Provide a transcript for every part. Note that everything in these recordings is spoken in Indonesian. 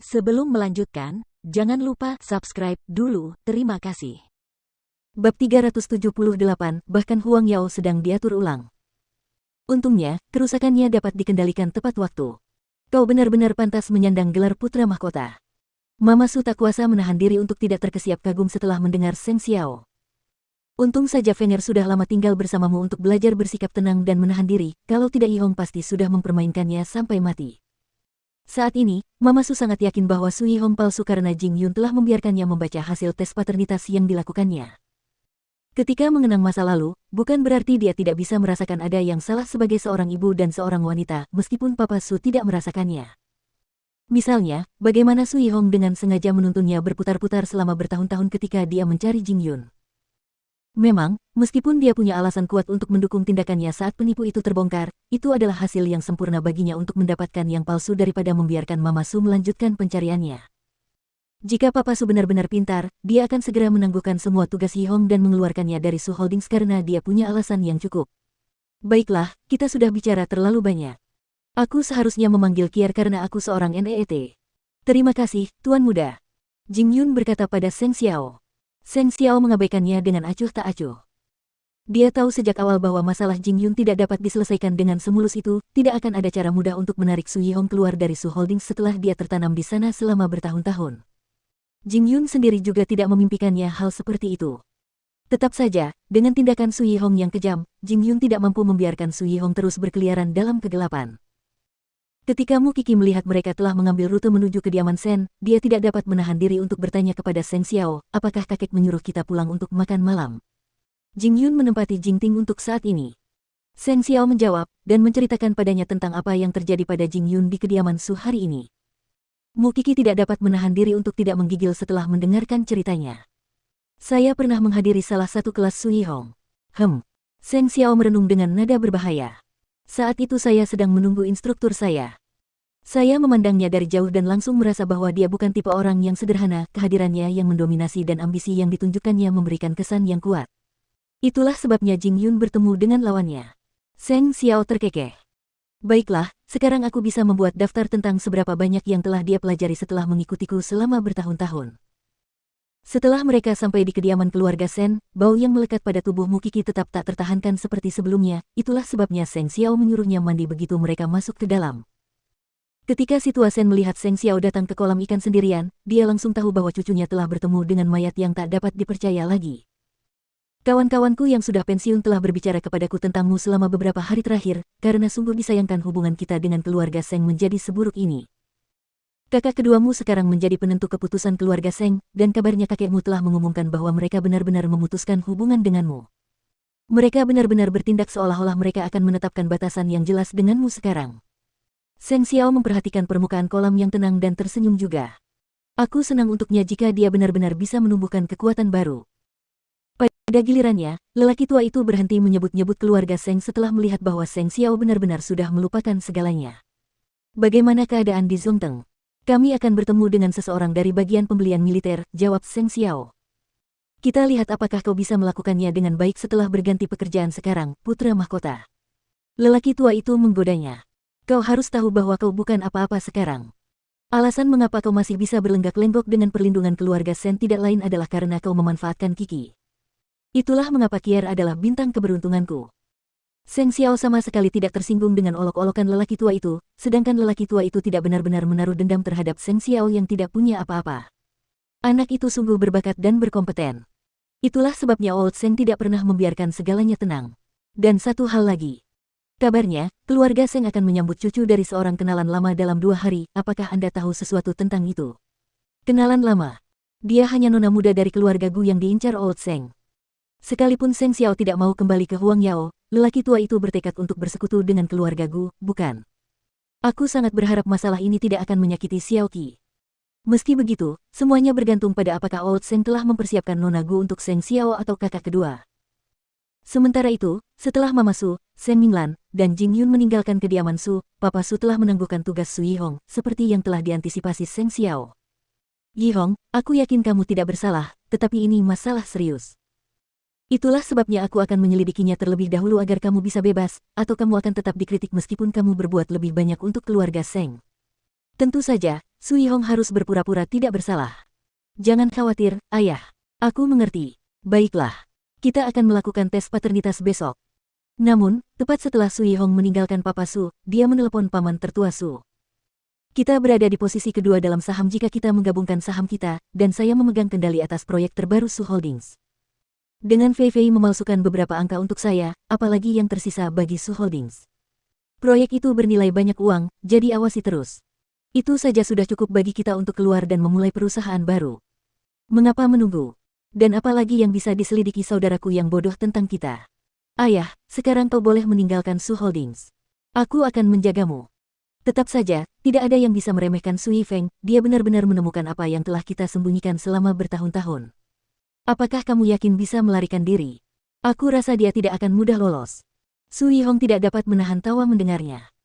Sebelum melanjutkan, jangan lupa subscribe dulu, terima kasih. Bab 378, bahkan Huang Yao sedang diatur ulang. Untungnya, kerusakannya dapat dikendalikan tepat waktu. Kau benar-benar pantas menyandang gelar putra mahkota. Mama Su tak kuasa menahan diri untuk tidak terkesiap kagum setelah mendengar Seng Xiao. Untung saja Fenger sudah lama tinggal bersamamu untuk belajar bersikap tenang dan menahan diri, kalau tidak Yihong pasti sudah mempermainkannya sampai mati. Saat ini, Mama Su sangat yakin bahwa Su Yihong palsu karena Jing Yun telah membiarkannya membaca hasil tes paternitas yang dilakukannya. Ketika mengenang masa lalu, bukan berarti dia tidak bisa merasakan ada yang salah sebagai seorang ibu dan seorang wanita, meskipun Papa Su tidak merasakannya. Misalnya, bagaimana Su Yihong dengan sengaja menuntunnya berputar-putar selama bertahun-tahun ketika dia mencari Jing Yun. Memang, meskipun dia punya alasan kuat untuk mendukung tindakannya saat penipu itu terbongkar, itu adalah hasil yang sempurna baginya untuk mendapatkan yang palsu daripada membiarkan Mama Su melanjutkan pencariannya. Jika Papa Su benar-benar pintar, dia akan segera menangguhkan semua tugas Yihong dan mengeluarkannya dari Su Holdings karena dia punya alasan yang cukup. Baiklah, kita sudah bicara terlalu banyak. Aku seharusnya memanggil Kier karena aku seorang NEET. Terima kasih, Tuan Muda. Jing Yun berkata pada Seng Xiao. Seng Xiao mengabaikannya dengan acuh tak acuh. Dia tahu sejak awal bahwa masalah Jing Yun tidak dapat diselesaikan dengan semulus itu, tidak akan ada cara mudah untuk menarik Su Yihong keluar dari Su Holdings setelah dia tertanam di sana selama bertahun-tahun. Jing Yun sendiri juga tidak memimpikannya hal seperti itu. Tetap saja, dengan tindakan Su Yihong yang kejam, Jing Yun tidak mampu membiarkan Su Yihong terus berkeliaran dalam kegelapan. Ketika Mu Qi melihat mereka telah mengambil rute menuju kediaman Sen, dia tidak dapat menahan diri untuk bertanya kepada Seng Xiao, apakah kakek menyuruh kita pulang untuk makan malam? Jing Yun menempati Jing Ting untuk saat ini. Seng Xiao menjawab, dan menceritakan padanya tentang apa yang terjadi pada Jing Yun di kediaman Su hari ini. Mu Qi tidak dapat menahan diri untuk tidak menggigil setelah mendengarkan ceritanya. Saya pernah menghadiri salah satu kelas Su Yihong. Seng Xiao merenung dengan nada berbahaya. Saat itu saya sedang menunggu instruktur saya. Saya memandangnya dari jauh dan langsung merasa bahwa dia bukan tipe orang yang sederhana, kehadirannya yang mendominasi dan ambisi yang ditunjukkannya memberikan kesan yang kuat. Itulah sebabnya Jing Yun bertemu dengan lawannya. Seng Xiao terkekeh. Baiklah, sekarang aku bisa membuat daftar tentang seberapa banyak yang telah dia pelajari setelah mengikutiku selama bertahun-tahun. Setelah mereka sampai di kediaman keluarga Sen, bau yang melekat pada tubuh Mu Qi tetap tak tertahankan seperti sebelumnya, itulah sebabnya Seng Xiao menyuruhnya mandi begitu mereka masuk ke dalam. Ketika si tua Sen melihat Seng Xiao datang ke kolam ikan sendirian, dia langsung tahu bahwa cucunya telah bertemu dengan mayat yang tak dapat dipercaya lagi. Kawan-kawanku yang sudah pensiun telah berbicara kepadaku tentangmu selama beberapa hari terakhir, karena sungguh disayangkan hubungan kita dengan keluarga Seng menjadi seburuk ini. Kakak keduamu sekarang menjadi penentu keputusan keluarga Seng, dan kabarnya kakekmu telah mengumumkan bahwa mereka benar-benar memutuskan hubungan denganmu. Mereka benar-benar bertindak seolah-olah mereka akan menetapkan batasan yang jelas denganmu sekarang. Seng Xiao memperhatikan permukaan kolam yang tenang dan tersenyum juga. Aku senang untuknya jika dia benar-benar bisa menumbuhkan kekuatan baru. Pada gilirannya, lelaki tua itu berhenti menyebut-nyebut keluarga Seng setelah melihat bahwa Seng Xiao benar-benar sudah melupakan segalanya. Bagaimana keadaan di Zongteng? Kami akan bertemu dengan seseorang dari bagian pembelian militer, jawab Seng Xiao. Kita lihat apakah kau bisa melakukannya dengan baik setelah berganti pekerjaan sekarang, putra mahkota. Lelaki tua itu menggodanya. Kau harus tahu bahwa kau bukan apa-apa sekarang. Alasan mengapa kau masih bisa berlenggak-lenggok dengan perlindungan keluarga Sen tidak lain adalah karena kau memanfaatkan Qi. Itulah mengapa Kier adalah bintang keberuntunganku. Seng Xiao sama sekali tidak tersinggung dengan olok-olokan lelaki tua itu, sedangkan lelaki tua itu tidak benar-benar menaruh dendam terhadap Seng Xiao yang tidak punya apa-apa. Anak itu sungguh berbakat dan berkompeten. Itulah sebabnya Old Seng tidak pernah membiarkan segalanya tenang. Dan satu hal lagi. Kabarnya, keluarga Seng akan menyambut cucu dari seorang kenalan lama dalam 2 hari, apakah Anda tahu sesuatu tentang itu? Kenalan lama. Dia hanya nona muda dari keluarga Gu yang diincar Old Seng. Sekalipun Seng Xiao tidak mau kembali ke Huang Yao, lelaki tua itu bertekad untuk bersekutu dengan keluarga Gu, bukan? Aku sangat berharap masalah ini tidak akan menyakiti Xiao Qi. Meski begitu, semuanya bergantung pada apakah Old Seng telah mempersiapkan nona Gu untuk Seng Xiao atau kakak kedua. Sementara itu, setelah Mama Su, Seng Minglan, dan Jing Yun meninggalkan kediaman Su, Papa Su telah menangguhkan tugas Su Yihong, seperti yang telah diantisipasi Seng Xiao. Yihong, aku yakin kamu tidak bersalah, tetapi ini masalah serius. Itulah sebabnya aku akan menyelidikinya terlebih dahulu agar kamu bisa bebas, atau kamu akan tetap dikritik meskipun kamu berbuat lebih banyak untuk keluarga Seng. Tentu saja, Sui Hong harus berpura-pura tidak bersalah. Jangan khawatir, ayah. Aku mengerti. Baiklah. Kita akan melakukan tes paternitas besok. Namun, tepat setelah Sui Hong meninggalkan Papa Su, dia menelepon paman tertua Su. Kita berada di posisi kedua dalam saham jika kita menggabungkan saham kita, dan saya memegang kendali atas proyek terbaru Su Holdings. Dengan Fei Fei memalsukan beberapa angka untuk saya, apalagi yang tersisa bagi Su Holdings. Proyek itu bernilai banyak uang, jadi awasi terus. Itu saja sudah cukup bagi kita untuk keluar dan memulai perusahaan baru. Mengapa menunggu? Dan apalagi yang bisa diselidiki saudaraku yang bodoh tentang kita? Ayah, sekarang kau boleh meninggalkan Su Holdings. Aku akan menjagamu. Tetap saja, tidak ada yang bisa meremehkan Sui Feng, dia benar-benar menemukan apa yang telah kita sembunyikan selama bertahun-tahun. Apakah kamu yakin bisa melarikan diri? Aku rasa dia tidak akan mudah lolos. Sui Hong tidak dapat menahan tawa mendengarnya.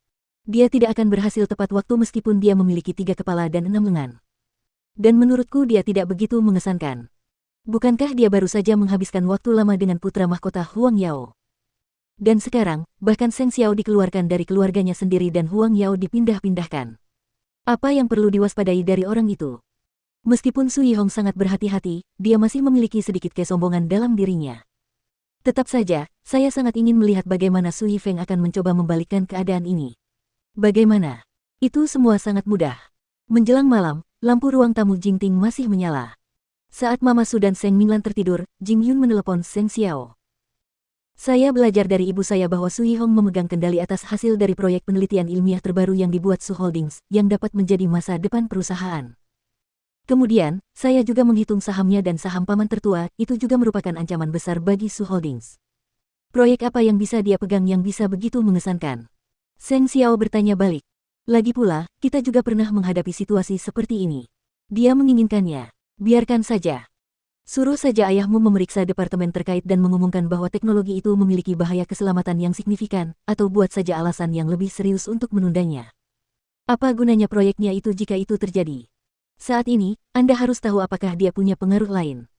Dia tidak akan berhasil tepat waktu meskipun dia memiliki 3 kepala dan 6 lengan. Dan menurutku dia tidak begitu mengesankan. Bukankah dia baru saja menghabiskan waktu lama dengan putra mahkota Huang Yao? Dan sekarang, bahkan Seng Xiao dikeluarkan dari keluarganya sendiri dan Huang Yao dipindah-pindahkan. Apa yang perlu diwaspadai dari orang itu? Meskipun Sui Hong sangat berhati-hati, dia masih memiliki sedikit kesombongan dalam dirinya. Tetap saja, saya sangat ingin melihat bagaimana Sui Feng akan mencoba membalikkan keadaan ini. Bagaimana? Itu semua sangat mudah. Menjelang malam, lampu ruang tamu Jingting masih menyala. Saat Mama Su dan Seng Minglan tertidur, Jing Yun menelepon Seng Xiao. Saya belajar dari ibu saya bahwa Sui Hong memegang kendali atas hasil dari proyek penelitian ilmiah terbaru yang dibuat Su Holdings, yang dapat menjadi masa depan perusahaan. Kemudian, saya juga menghitung sahamnya dan saham paman tertua, itu juga merupakan ancaman besar bagi Su Holdings. Proyek apa yang bisa dia pegang yang bisa begitu mengesankan? Seng Xiao bertanya balik. Lagi pula, kita juga pernah menghadapi situasi seperti ini. Dia menginginkannya. Biarkan saja. Suruh saja ayahmu memeriksa departemen terkait dan mengumumkan bahwa teknologi itu memiliki bahaya keselamatan yang signifikan, atau buat saja alasan yang lebih serius untuk menundanya. Apa gunanya proyeknya itu jika itu terjadi? Saat ini, Anda harus tahu apakah dia punya pengaruh lain.